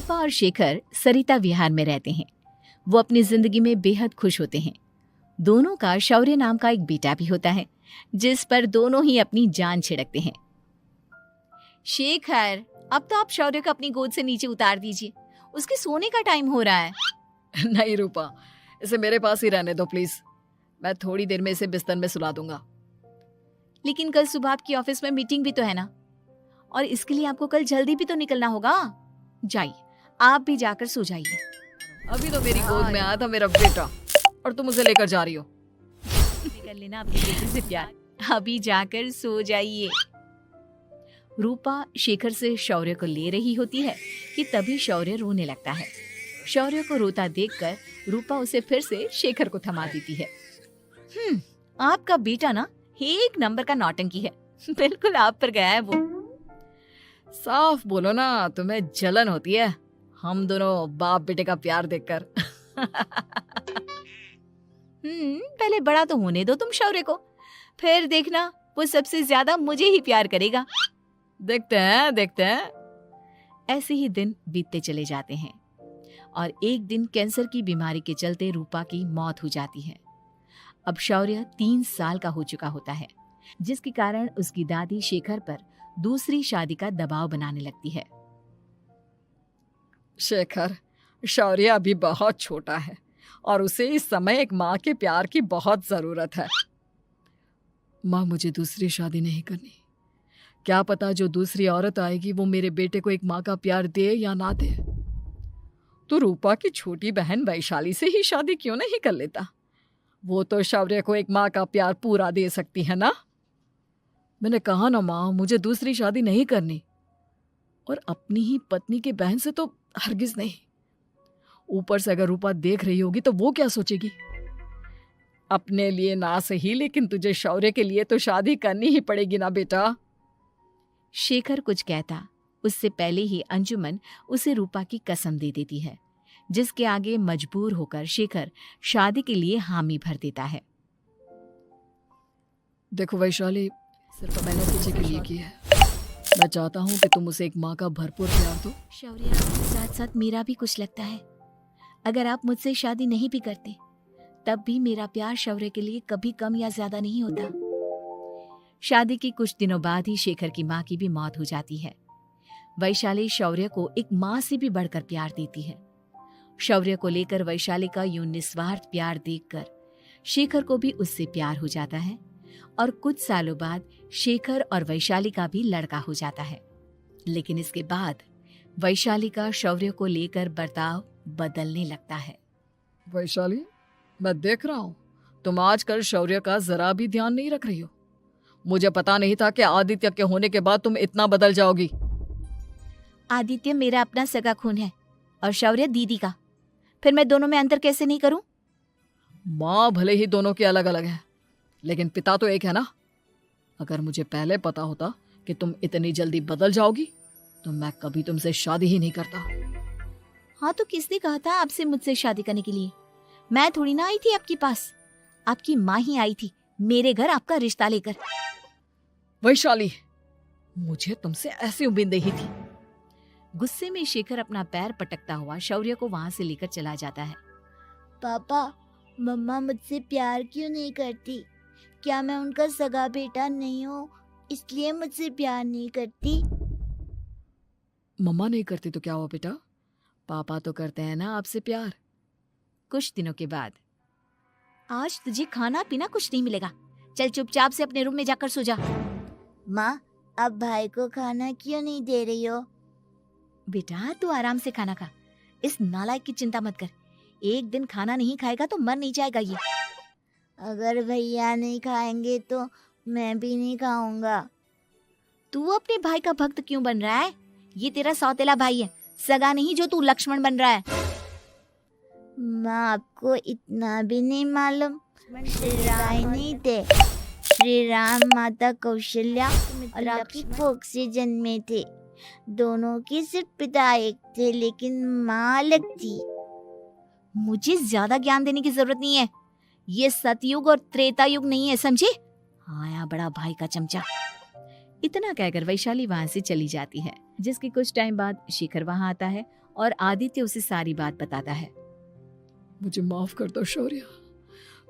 रूपा और शेखर सरिता विहार में रहते हैं। वो अपनी जिंदगी में बेहद खुश होते हैं। दोनों का शौर्य नाम का एक बेटा भी होता है, जिस पर दोनों ही अपनी जान छिड़कते हैं। शेखर, अब तो आप शौर्य को अपनी गोद से नीचे उतार दीजिए, उसके सोने का टाइम हो रहा है। नहीं रूपा, इसे मेरे पास ही रहने दो प्लीज। मैं थोड़ी देर में इसे बिस्तर में सुला दूंगा। लेकिन कल सुबह आपकी ऑफिस में मीटिंग भी तो है ना, और इसके लिए आपको कल जल्दी भी तो निकलना होगा। जाइए, आप भी जाकर सो जाइए। अभी तो मेरी गोद में आया था मेरा बेटा, और तुम उसे लेकर जा रही हो। कर लेना अपने बेटे से प्यार, अभी जाकर सो जाइए। रूपा शेखर से शौर्य को ले रही होती है कि तभी शौर्य रोने लगता है। शौर्य को रोता देखकर रूपा उसे फिर से शेखर को थमा देती है। आपका बेटा ना एक नंबर का नौटंकी है, बिल्कुल आप पर गया है वो। साफ बोलो ना, तुम्हें जलन होती है हम दोनों बाप बेटे का प्यार देखकर। पहले बड़ा तो होने दो तुम शौर्य को, फिर देखना वो सबसे ज्यादा मुझे ही प्यार करेगा। देखते हैं। ऐसे ही दिन बीतते चले जाते हैं और एक दिन कैंसर की बीमारी के चलते रूपा की मौत हो जाती है। अब शौर्य 3 साल का हो चुका होता है, जिसके कारण उसकी दादी शेखर पर दूसरी शादी का दबाव बनाने लगती है। शेखर, शौर्य अभी बहुत छोटा है और उसे इस समय एक माँ के प्यार की बहुत जरूरत है। माँ, मुझे दूसरी शादी नहीं करनी। क्या पता जो दूसरी औरत आएगी वो मेरे बेटे को एक माँ का प्यार दे या ना दे। तो रूपा की छोटी बहन वैशाली से ही शादी क्यों नहीं कर लेता? वो तो शौर्य को एक माँ का प्यार पूरा दे सकती है ना। मैंने कहा ना माँ, मुझे दूसरी शादी नहीं करनी, और अपनी ही पत्नी की बहन से तो हरगिज नहीं। ऊपर से अगर रूपा देख रही होगी तो वो क्या सोचेगी? अपने लिए ना सही, लेकिन तुझे शौर्य के लिए तो शादी करनी ही पड़ेगी ना बेटा। शेखर कुछ कहता उससे पहले ही अंजुमन उसे रूपा की कसम दे देती है, जिसके आगे मजबूर होकर शेखर शादी के लिए हामी भर देता है। देखो वैशाली, सिर्फ मैंने तुझे के लिए की है। मैं चाहता हूँ कि तुम उसे एक माँ का भरपूर प्यार दो। शौर्य, आपके साथ साथ मेरा भी कुछ लगता है। अगर आप मुझसे शादी नहीं भी करते तब भी मेरा प्यार शौर्य के लिए कभी कम या ज्यादा नहीं होता। शादी के कुछ दिनों बाद ही शेखर की माँ की भी मौत हो जाती है। वैशाली शौर्य को एक माँ से भी बढ़कर प्यार देती है। शौर्य को लेकर वैशाली का यूं निस्वार्थ प्यार देखकर शेखर को भी उससे प्यार हो जाता है और कुछ सालों बाद शेखर और वैशाली का भी लड़का हो जाता है। लेकिन इसके बाद वैशाली का शौर्य को लेकर बर्ताव बदलने लगता है। वैशाली, मैं देख रहा हूँ तुम आजकल शौर्य का जरा भी ध्यान नहीं रख रही हो। मुझे पता नहीं था कि आदित्य के होने के बाद तुम इतना बदल जाओगी। आदित्य मेरा अपना सगा खून है और शौर्य दीदी का, फिर मैं दोनों में अंतर कैसे नहीं करूं? माँ भले ही दोनों के अलग अलग है, लेकिन पिता तो एक है ना। अगर मुझे पहले पता होता कि तुम इतनी जल्दी बदल जाओगी तो मैं कभी तुमसे शादी ही नहीं करता। हाँ, तो किसने कहा था आपसे मुझसे शादी करने के लिए? मैं थोड़ी ना आई थी आपके पास, आपकी माँ ही आई थी मेरे घर आपका रिश्ता लेकर। वैशाली, मुझे तुमसे ऐसी उम्मीद नहीं थी। गुस्से में शेखर अपना पैर पटकता हुआ शौर्य को वहां से लेकर चला जाता है। पापा, मम्मा मुझसे प्यार क्यों नहीं करती? क्या मैं उनका सगा बेटा नहीं हूँ इसलिए मुझसे प्यार नहीं करती? मम्मा नहीं करती तो क्या हुआ बेटा, पापा तो करते हैं ना आपसे प्यार। कुछ दिनों के बाद, आज तुझे खाना पीना कुछ नहीं मिलेगा, चल चुपचाप से अपने रूम में जाकर सो जा। माँ, अब भाई को खाना क्यों नहीं दे रही हो? बेटा तू आराम से खाना खा, इस नालायक की चिंता मत कर। एक दिन खाना नहीं खाएगा तो मर नहीं जाएगा ये। अगर भैया नहीं खाएंगे तो मैं भी नहीं खाऊंगा। तू अपने भाई का भक्त क्यों बन रहा है? ये तेरा सौतेला भाई है, सगा नहीं जो तू लक्ष्मण बन रहा है। माँ, आपको इतना भी नहीं मालूम? श्री राम नहीं थे, श्री राम माता कौशल्या और लक्ष्मण भोग से जन्मे थे। दोनों के सिर्फ पिता एक थे लेकिन माँ अलग थी। मुझे ज्यादा ज्ञान देने की जरूरत नहीं है, ये सतयुग और त्रेता युग नहीं है, समझे? आया बड़ा भाई का चमचा। इतना कहकर वैशाली वहां से चली जाती है, जिसके कुछ टाइम बाद शेखर वहां आता है और आदित्य उसे सारी बात बताता है। मुझे माफ कर दो शौर्य,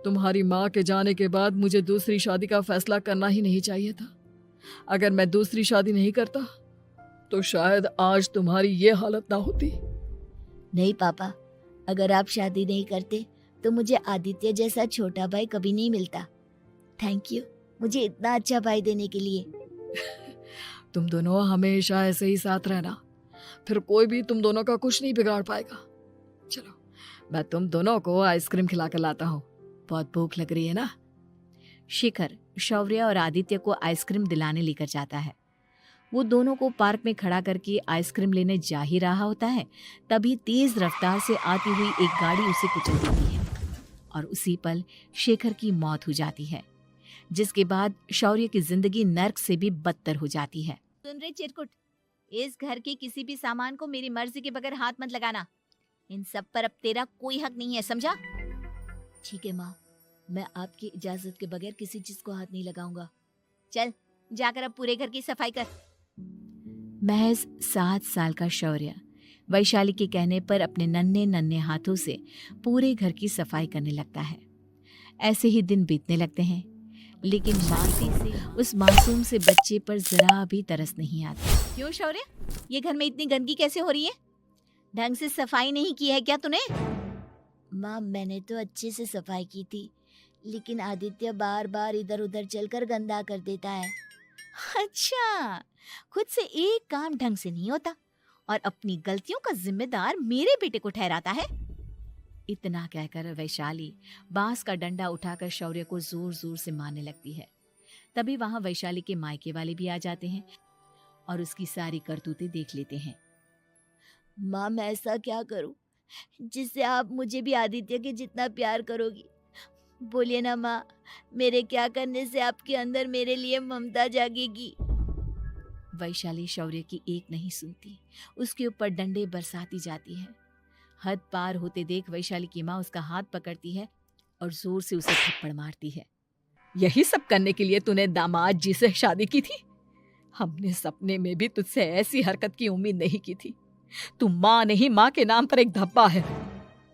तुम्हारी माँ के जाने के बाद मुझे दूसरी शादी का फैसला करना ही नहीं चाहिए था। अगर मैं दूसरी शादी नहीं करता तो शायद आज तुम्हारी ये हालत ना होती। नहीं पापा, अगर आप शादी नहीं करते तो मुझे आदित्य जैसा छोटा भाई कभी नहीं मिलता। थैंक यू मुझे इतना अच्छा भाई देने के लिए। तुम दोनों हमेशा ऐसे ही साथ रहना, फिर कोई भी तुम दोनों का कुछ नहीं बिगाड़ पाएगा। चलो मैं तुम दोनों को आइसक्रीम खिला कर लाता हूँ, बहुत भूख लग रही है ना। शिखर शौर्य और आदित्य को आइसक्रीम दिलाने लेकर जाता है। वो दोनों को पार्क में खड़ा करके आइसक्रीम लेने जा ही रहा होता है, तभी तेज रफ्तार से आती हुई एक गाड़ी उसे कुचल देती है और उसी पल शेखर की मौत हो जाती है, जिसके बाद शौर्य की जिंदगी नर्क से भी बदतर हो जाती है। सुन रहे चिरकुट, इस घर के किसी भी सामान को मेरी मर्जी के बगैर हाथ मत लगाना। इन सब पर अब तेरा कोई हक नहीं है, समझा? ठीक है माँ, मैं आपकी इजाजत के बगैर किसी चीज को हाथ नहीं लगाऊंगा। चल जाकर अब पूरे घर की सफाई कर। महज 7 साल का शौर्य वैशाली के कहने पर अपने नन्हे नन्हे हाथों से पूरे घर की सफाई करने लगता है। ऐसे ही दिन बीतने लगते हैं, लेकिन मासी से उस मासूम से बच्चे पर जरा भी तरस नहीं आता। क्यों शौर्य, ये घर में इतनी गंदगी कैसे हो रही है? ढंग से सफाई नहीं की है क्या तूने? माँ मैंने तो अच्छे से सफाई की थी, लेकिन आदित्य बार बार इधर उधर चलकर गंदा कर देता है। अच्छा, खुद से एक काम ढंग से नहीं होता और अपनी गलतियों का जिम्मेदार मेरे बेटे को ठहराता है। इतना कहकर वैशाली बांस का डंडा उठाकर शौर्य को जोर जोर से मारने लगती है। तभी वहां वैशाली के मायके वाले भी आ जाते हैं और उसकी सारी करतूतें देख लेते हैं। माँ मैं ऐसा क्या करूं जिससे आप मुझे भी आदित्य के जितना प्यार करोगी? बोलिए ना माँ, मेरे क्या करने से आपके अंदर मेरे लिए ममता जागेगी? वैशाली शौर्य की एक नहीं सुनती, उसके ऊपर डंडे बरसाती जाती है। हद पार होते देख वैशाली की माँ उसका हाथ पकड़ती है और जोर से उसे थप्पड़ मारती है। यही सब करने के लिए तूने दामाद जी से शादी की थी? हमने सपने में भी तुझसे ऐसी हरकत की उम्मीद नहीं की थी। तू माँ नहीं, माँ के नाम पर एक धब्बा है।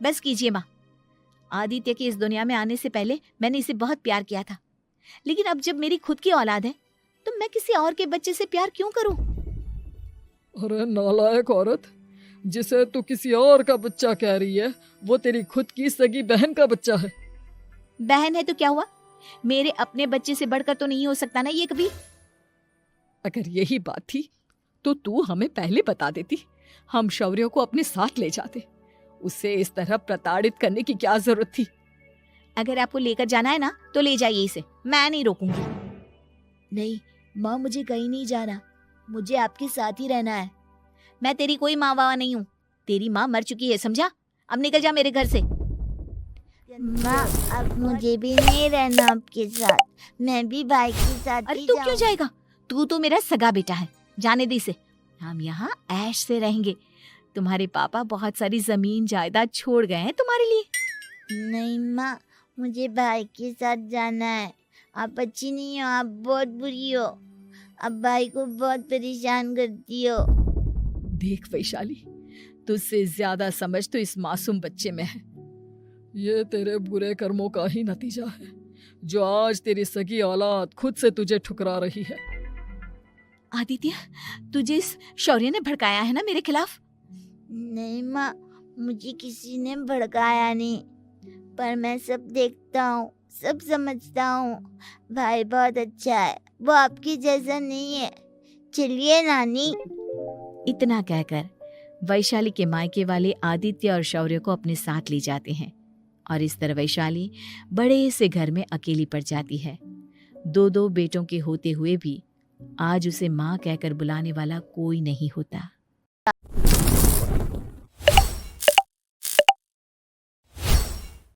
बस कीजिए माँ, आदित्य के इस दुनिया में आने से पहले मैंने इसे बहुत प्यार किया था, लेकिन अब जब मेरी खुद की औलाद है तो मैं किसी और के बच्चे से प्यार क्यों करूं? अरे नालायक औरत, जिसे तू किसी और का बच्चा कह रही है वो तेरी खुद की सगी बहन का बच्चा है। बहन है तो क्या हुआ, मेरे अपने बच्चे से बढ़कर तो नहीं हो सकता ना ये कभी। अगर यही बात थी तो तू हमें पहले बता देती, हम शौर्य को अपने साथ ले जाते। उसे इस तरह प्रताड़ित करने की क्या जरूरत थी? अगर आपको लेकर जाना है ना तो ले जाइए इसे, मैं नहीं रोकूंगी। नहीं माँ, मुझे कहीं नहीं जाना, मुझे आपके साथ ही रहना है। मैं तेरी कोई माँ बाबा नहीं हूँ, तेरी माँ मर चुकी है, समझा? अब निकल जा मेरे घर से। माँ अब मुझे भी नहीं रहना आपके साथ, मैं भी भाई के साथ अरे ही तू क्यों जाऊँ। जाएगा? तू तो मेरा सगा बेटा है, जाने दे इसे। हम यहाँ ऐश से रहेंगे। तुम्हारे पापा बहुत सारी जमीन जायदाद छोड़ गए हैं तुम्हारे लिए। नहीं माँ, मुझे भाई के साथ जाना है। आप अच्छी नहीं हो, आप बहुत बुरी हो, आप भाई को बहुत परेशान करती हो। देख वैशाली, तुझसे ज्यादा समझ तो इस मासूम बच्चे में है। ये तेरे बुरे कर्मों का ही नतीजा है, जो आज तेरी सगी औलाद खुद से तुझे ठुकरा रही है। आदित्य, तुझे इस शौर्य ने भड़काया है ना मेरे खिलाफ? नहीं माँ, मुझे किसी ने भड़काया नहीं, पर मैं सब देखता हूँ, सब समझता हूँ। भाई बहुत अच्छा है, वो आपकी जैसा नहीं है। चलिए नानी। इतना कहकर वैशाली के मायके वाले आदित्य और शौर्य को अपने साथ ले जाते हैं और इस तरह वैशाली बड़े से घर में अकेली पड़ जाती है। 2 बेटों के होते हुए भी आज उसे माँ कहकर बुलाने वाला कोई नहीं होता।